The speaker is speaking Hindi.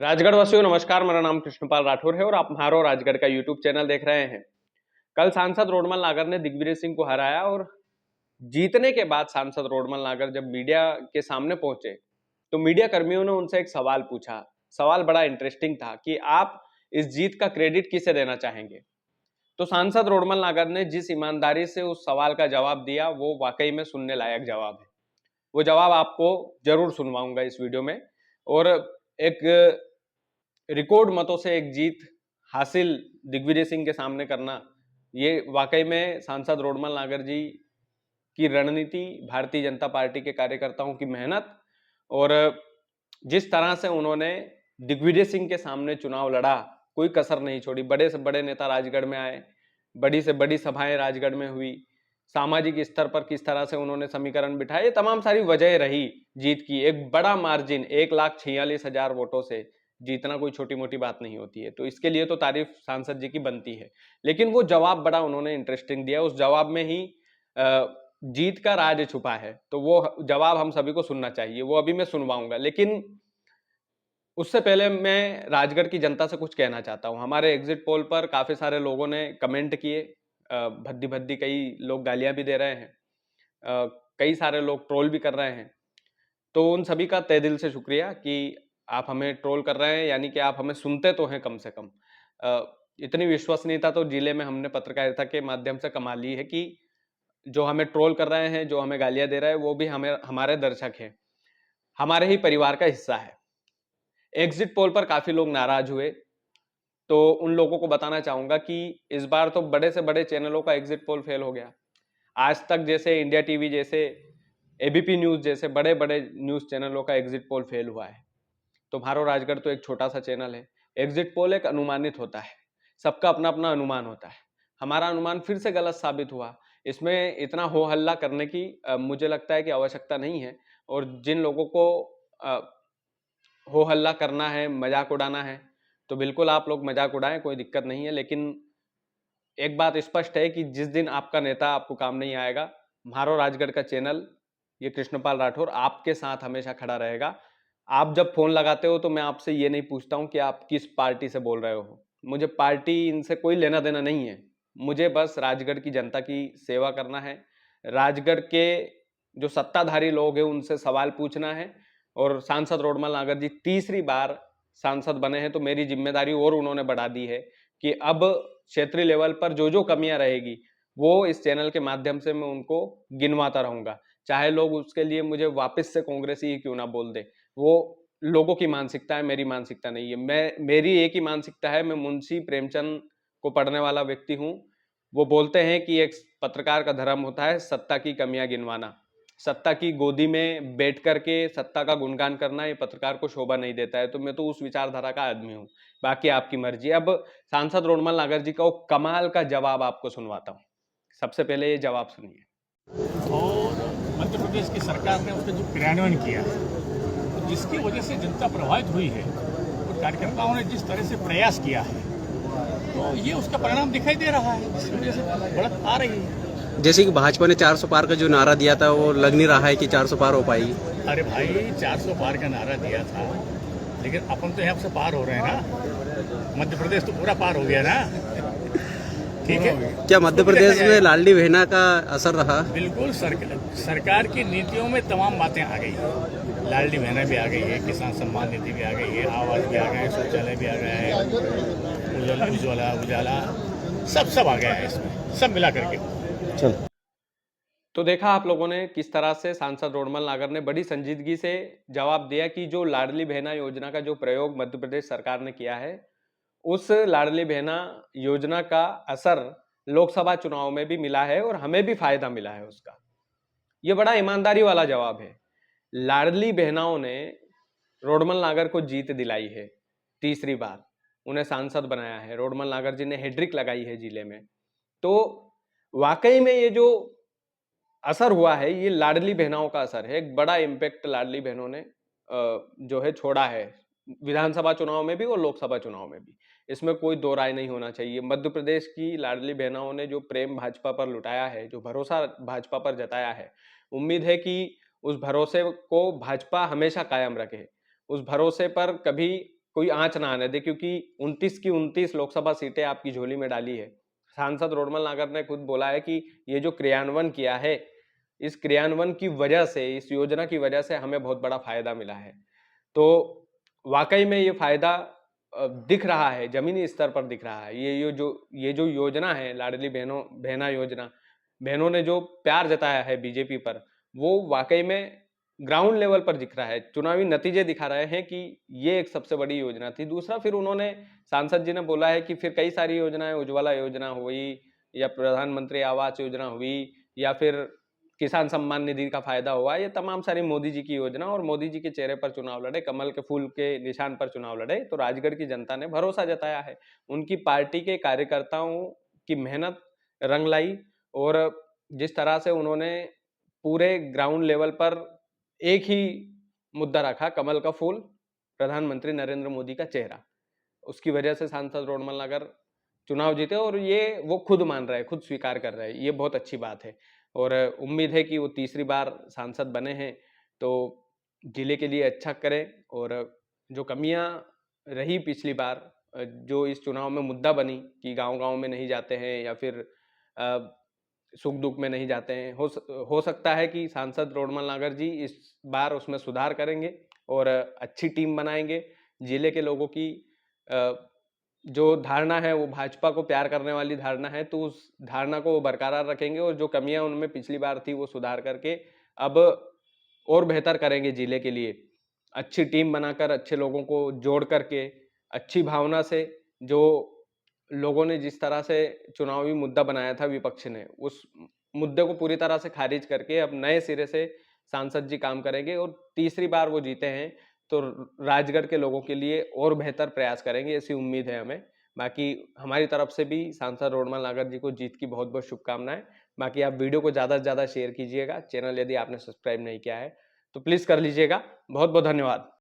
राजगढ़ वासियों नमस्कार। मेरा नाम कृष्णपाल राठौर है और आप म्हारो राजगढ़ का यूट्यूब चैनल देख रहे हैं। कल सांसद रोडमल नागर ने दिग्विजय सिंह को हराया और जीतने के बाद सांसद रोडमल नागर जब मीडिया के सामने पहुंचे तो मीडिया कर्मियों ने उनसे एक सवाल पूछा। सवाल बड़ा इंटरेस्टिंग था कि आप इस जीत का क्रेडिट किसे देना चाहेंगे। तो सांसद रोडमल नागर ने जिस ईमानदारी से उस सवाल का जवाब दिया वो वाकई में सुनने लायक जवाब है। वो जवाब आपको जरूर सुनवाऊंगा इस वीडियो में। और एक रिकॉर्ड मतों से एक जीत हासिल दिग्विजय सिंह के सामने करना, ये वाकई में सांसद रोडमल नागर जी की रणनीति, भारतीय जनता पार्टी के कार्यकर्ताओं की मेहनत और जिस तरह से उन्होंने दिग्विजय सिंह के सामने चुनाव लड़ा, कोई कसर नहीं छोड़ी। बड़े से बड़े नेता राजगढ़ में आए, बड़ी से बड़ी सभाएं राजगढ़ में हुई, सामाजिक स्तर पर किस तरह से उन्होंने समीकरण बिठाए, ये तमाम सारी वजह रही जीत की। एक बड़ा मार्जिन 1,46,000 वोटों से जीतना कोई छोटी मोटी बात नहीं होती है, तो इसके लिए तो तारीफ सांसद जी की बनती है। लेकिन वो जवाब बड़ा उन्होंने इंटरेस्टिंग दिया, उस जवाब में ही जीत का राज छुपा है। तो वो जवाब हम सभी को सुनना चाहिए, वो अभी मैं सुनवाऊंगा। लेकिन उससे पहले मैं राजगढ़ की जनता से कुछ कहना चाहता हूं। हमारे एग्जिट पोल पर काफी सारे लोगों ने कमेंट किए, भद्दी भद्दी कई लोग गालियां भी दे रहे हैं, कई सारे लोग ट्रोल भी कर रहे हैं। तो उन सभी का तहे दिल से शुक्रिया कि आप हमें ट्रोल कर रहे हैं, यानी कि आप हमें सुनते तो हैं कम से कम। इतनी विश्वसनीयता तो जिले में हमने पत्रकारिता के माध्यम से कमा ली है कि जो हमें ट्रोल कर रहे हैं, जो हमें गालियां दे रहे हैं, वो भी हमें हमारे दर्शक हैं, हमारे ही परिवार का हिस्सा है। एग्जिट पोल पर काफी लोग नाराज हुए, तो उन लोगों को बताना चाहूंगा कि इस बार तो बड़े से बड़े चैनलों का एग्जिट पोल फेल हो गया। आज तक जैसे, इंडिया टीवी जैसे, एबीपी न्यूज जैसे बड़े बड़े न्यूज चैनलों का एग्जिट पोल फेल हुआ है। तो म्हारो राजगढ़ तो एक छोटा सा चैनल है। एग्जिट पोल एक अनुमानित होता है, सबका अपना अपना अनुमान होता है। हमारा अनुमान फिर से गलत साबित हुआ। इसमें इतना हो हल्ला करने की मुझे लगता है कि आवश्यकता नहीं है। और जिन लोगों को अ, हो हल्ला करना है, मजाक उड़ाना है, तो बिल्कुल आप लोग मजाक उड़ाएं, कोई दिक्कत नहीं है। लेकिन एक बात स्पष्ट है कि जिस दिन आपका नेता आपको काम नहीं आएगा, म्हारो राजगढ़ का चैनल, ये कृष्णपाल राठौर आपके साथ हमेशा खड़ा रहेगा। आप जब फोन लगाते हो तो मैं आपसे ये नहीं पूछता हूं कि आप किस पार्टी से बोल रहे हो। मुझे पार्टी इनसे कोई लेना देना नहीं है। मुझे बस राजगढ़ की जनता की सेवा करना है, राजगढ़ के जो सत्ताधारी लोग हैं उनसे सवाल पूछना है। और सांसद रोडमल नागर जी तीसरी बार सांसद बने हैं, तो मेरी जिम्मेदारी और उन्होंने बढ़ा दी है कि अब क्षेत्रीय लेवल पर जो जो कमियां रहेगी वो इस चैनल के माध्यम से मैं उनको गिनवाता रहूंगा। चाहे लोग उसके लिए मुझे वापस से कांग्रेसी ही क्यों ना बोल दे, वो लोगों की मानसिकता है, मेरी मानसिकता नहीं है। मेरी एक ही मानसिकता है, मैं मुंशी प्रेमचंद को पढ़ने वाला व्यक्ति हूं। वो बोलते हैं कि एक पत्रकार का धर्म होता है सत्ता की कमियां गिनवाना। सत्ता की गोदी में बैठ करके सत्ता का गुणगान करना ये पत्रकार को शोभा नहीं देता है। तो मैं तो उस विचारधारा का आदमी हूं। बाकी आपकी मर्जी। अब सांसद रोडमल नागर जी का वो कमाल का जवाब आपको सुनवाता हूं। सबसे पहले ये जवाब सुनिए। और मध्य प्रदेश की सरकार ने उसका जो क्रियान्वयन किया है, तो जिसकी वजह से जनता प्रभावित हुई है और कार्यकर्ताओं ने जिस तरह से प्रयास किया है, तो ये उसका परिणाम दिखाई दे रहा है, जिसकी वजह से बढ़त आ रही है। जैसे कि भाजपा ने 400 पार का जो नारा दिया था वो लग नहीं रहा है कि 400 पार हो पाएगी। अरे भाई, 400 पार का नारा दिया था, लेकिन अपन तो यहाँ से पार हो रहे हैं ना। मध्य प्रदेश तो पूरा पार हो गया ना। ठीक है, क्या मध्य प्रदेश में लाडली बहना का असर रहा? बिल्कुल। सरकार की नीतियों में तमाम बातें आ गई है। लाडली बहना भी आ गई है, किसान सम्मान निधि भी आ गई है, आवास भी आ गया है, शौचालय भी आ गया है, उजाला सब आ गया है, इसमें सब मिला करके। तो देखा आप लोगों ने किस तरह से सांसद रोडमल नागर ने बड़ी संजीदगी से जवाब दिया कि जो लाडली बहना योजना का जो प्रयोग मध्य प्रदेश सरकार ने किया है, उस लाडली बहना योजना का असर लोकसभा चुनाव में भी मिला है और हमें भी फायदा मिला है उसका। यह बड़ा ईमानदारी वाला जवाब है। लाडली बहनाओं ने रोडमल नागर को जीत दिलाई है, तीसरी बार उन्हें सांसद बनाया है। रोडमल नागर जी ने हैट्रिक लगाई है जिले में। तो वाकई में ये जो असर हुआ है, ये लाडली बहनाओं का असर है। एक बड़ा इम्पैक्ट लाडली बहनों ने जो है छोड़ा है, विधानसभा चुनाव में भी और लोकसभा चुनाव में भी। इसमें कोई दो राय नहीं होना चाहिए। मध्य प्रदेश की लाडली बहनाओं ने जो प्रेम भाजपा पर लुटाया है, जो भरोसा भाजपा पर जताया है, उम्मीद है कि उस भरोसे को भाजपा हमेशा कायम रखे। उस भरोसे पर कभी कोई आंच ना आने दे, क्योंकि 29 की 29 लोकसभा सीटें आपकी झोली में डाली है। सांसद रोडमल नागर ने खुद बोला है कि ये जो क्रियान्वयन किया है, इस क्रियान्वयन की वजह से, इस योजना की वजह से हमें बहुत बड़ा फायदा मिला है। तो वाकई में ये फायदा दिख रहा है, जमीनी स्तर पर दिख रहा है। ये जो योजना है, लाडली बहना योजना, बहनों ने जो प्यार जताया है बीजेपी पर, वो वाकई में ग्राउंड लेवल पर दिख रहा है। चुनावी नतीजे दिखा रहे हैं कि ये एक सबसे बड़ी योजना थी। दूसरा, फिर उन्होंने, सांसद जी ने बोला है कि फिर कई सारी योजनाएं, उज्ज्वला योजना हुई या प्रधानमंत्री आवास योजना हुई या फिर किसान सम्मान निधि का फायदा हुआ, ये तमाम सारी मोदी जी की योजना, और मोदी जी के चेहरे पर चुनाव लड़े, कमल के फूल के निशान पर चुनाव लड़े, तो राजगढ़ की जनता ने भरोसा जताया है। उनकी पार्टी के कार्यकर्ताओं की मेहनत रंग लाई, और जिस तरह से उन्होंने पूरे ग्राउंड लेवल पर एक ही मुद्दा रखा, कमल का फूल, प्रधानमंत्री नरेंद्र मोदी का चेहरा, उसकी वजह से सांसद रोडमल नागर चुनाव जीते, और ये वो खुद मान रहे हैं, खुद स्वीकार कर रहे हैं। ये बहुत अच्छी बात है, और उम्मीद है कि वो तीसरी बार सांसद बने हैं तो जिले के लिए अच्छा करें, और जो कमियां रही पिछली बार, जो इस चुनाव में मुद्दा बनी कि गांव-गांव में नहीं जाते हैं या फिर सुख दुख में नहीं जाते हैं, हो सकता है कि सांसद रोडमल नागर जी इस बार उसमें सुधार करेंगे और अच्छी टीम बनाएंगे। जिले के लोगों की जो धारणा है, वो भाजपा को प्यार करने वाली धारणा है, तो उस धारणा को वो बरकरार रखेंगे, और जो कमियां उनमें पिछली बार थी वो सुधार करके अब और बेहतर करेंगे जिले के लिए। अच्छी टीम बनाकर, अच्छे लोगों को जोड़ करके, अच्छी भावना से, जो लोगों ने जिस तरह से चुनावी मुद्दा बनाया था विपक्ष ने, उस मुद्दे को पूरी तरह से खारिज करके अब नए सिरे से सांसद जी काम करेंगे, और तीसरी बार वो जीते हैं तो राजगढ़ के लोगों के लिए और बेहतर प्रयास करेंगे, ऐसी उम्मीद है हमें। बाकी हमारी तरफ से भी सांसद रोडमल नागर जी को जीत की बहुत-बहुत शुभकामनाएँ। बाकी आप वीडियो को ज़्यादा से ज़्यादा शेयर कीजिएगा। चैनल यदि आपने सब्सक्राइब नहीं किया है, तो प्लीज़ कर लीजिएगा। बहुत-बहुत धन्यवाद।